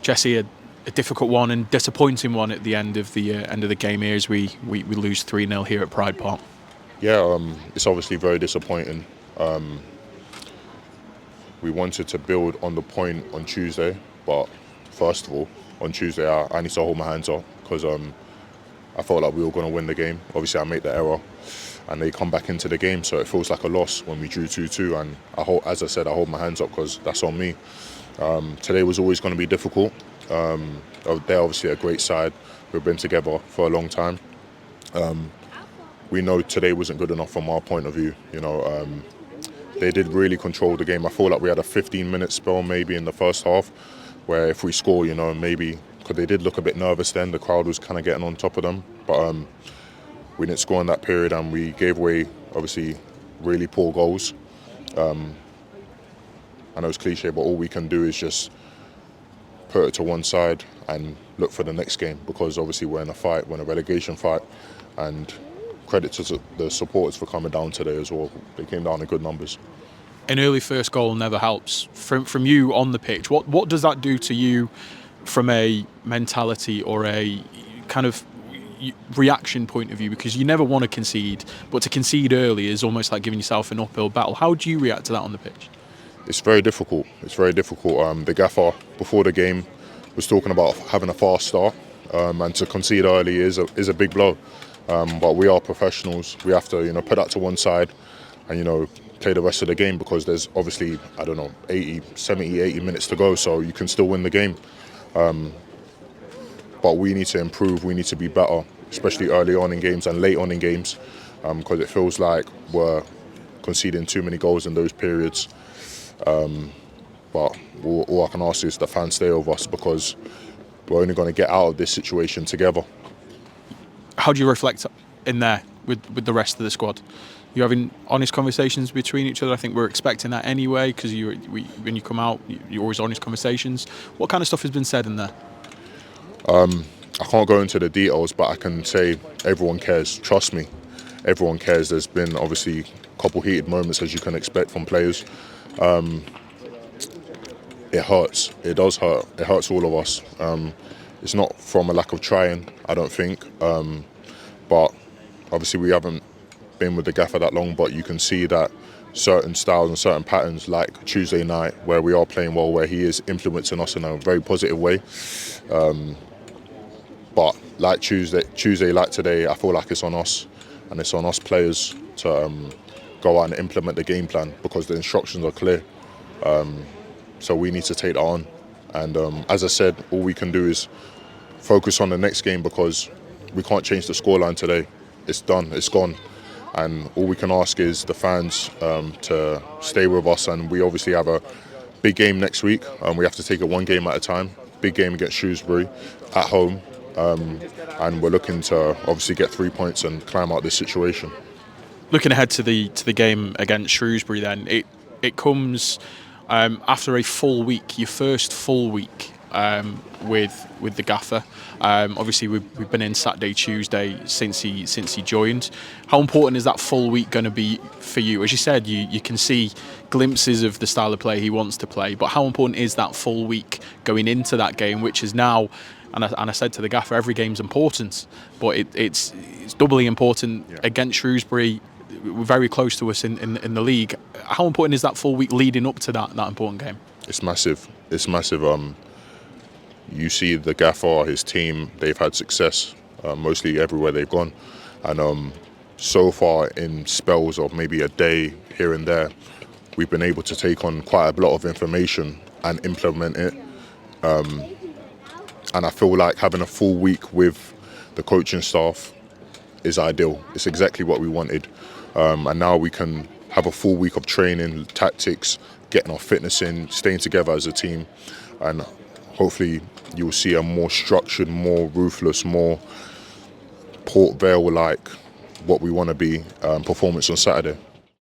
Jesse, a difficult one and disappointing one at the end of the game here as we lose 3-0 here at Pride Park. Yeah, it's obviously very disappointing. We wanted to build on the point on Tuesday, but first of all, on Tuesday I need to hold my hands up because I felt like we were going to win the game. Obviously I made the error and they come back into the game, so it feels like a loss when we drew 2-2, and as I said, I hold my hands up because that's on me. Today was always going to be difficult. They're obviously a great side. We've been together for a long time. We know today wasn't good enough from our point of view. They did really control the game. I feel like we had a 15-minute spell maybe in the first half where if we score, maybe, because they did look a bit nervous then, the crowd was kind of getting on top of them. But we didn't score in that period and we gave away, obviously, really poor goals. I know it's cliche, but all we can do is just put it to one side and look for the next game, because obviously we're in a fight, we're in a relegation fight, and credit to the supporters for coming down today as well. They came down in good numbers. An early first goal never helps. From you on the pitch, what does that do to you from a mentality or a kind of reaction point of view? Because you never want to concede, but to concede early is almost like giving yourself an uphill battle. How do you react to that on the pitch? It's very difficult. The gaffer before the game was talking about having a fast start, and to concede early is a big blow. But we are professionals. We have to, put that to one side and, play the rest of the game, because there's obviously, 70, 80 minutes to go, so you can still win the game. But we need to improve. We need to be better, especially early on in games and late on in games, because it feels like we're conceding too many goals in those periods. But all I can ask is the fans stay with us, because we're only going to get out of this situation together. How do you reflect in there with the rest of the squad? You're having honest conversations between each other. I think we're expecting that anyway, because when you come out, you're always honest conversations. What kind of stuff has been said in there? I can't go into the details, but I can say everyone cares. Trust me, everyone cares. There's been obviously a couple heated moments, as you can expect from players. It hurts. It does hurt. It hurts all of us. It's not from a lack of trying, I don't think. But obviously we haven't been with the gaffer that long, but you can see that certain styles and certain patterns, like Tuesday night, where we are playing well, where he is influencing us in a very positive way. But like Tuesday, like today, I feel like it's on us, and it's on us players to go out and implement the game plan, because the instructions are clear. So we need to take that on. And as I said, all we can do is focus on the next game, because we can't change the scoreline today. It's done, it's gone. And all we can ask is the fans to stay with us. And we obviously have a big game next week. We have to take it one game at a time. Big game against Shrewsbury at home. And we're looking to obviously get 3 points and climb out this situation. Looking ahead to the game against Shrewsbury, then it comes after a full week, your first full week with the gaffer. Obviously, we've been in Saturday, Tuesday since he joined. How important is that full week going to be for you? As you said, you can see glimpses of the style of play he wants to play, but how important is that full week going into that game, which is now? And I said to the gaffer, every game's important, but it's doubly important against Shrewsbury. We're very close to us in the league. How important is that full week leading up to that important game? It's massive. It's massive. You see the gaffer, his team, they've had success mostly everywhere they've gone. And so far, in spells of maybe a day here and there, we've been able to take on quite a lot of information and implement it. And I feel like having a full week with the coaching staff is ideal. It's exactly what we wanted. And now we can have a full week of training, tactics, getting our fitness in, staying together as a team. And hopefully you'll see a more structured, more ruthless, more Port Vale-like, what we want to be, performance on Saturday.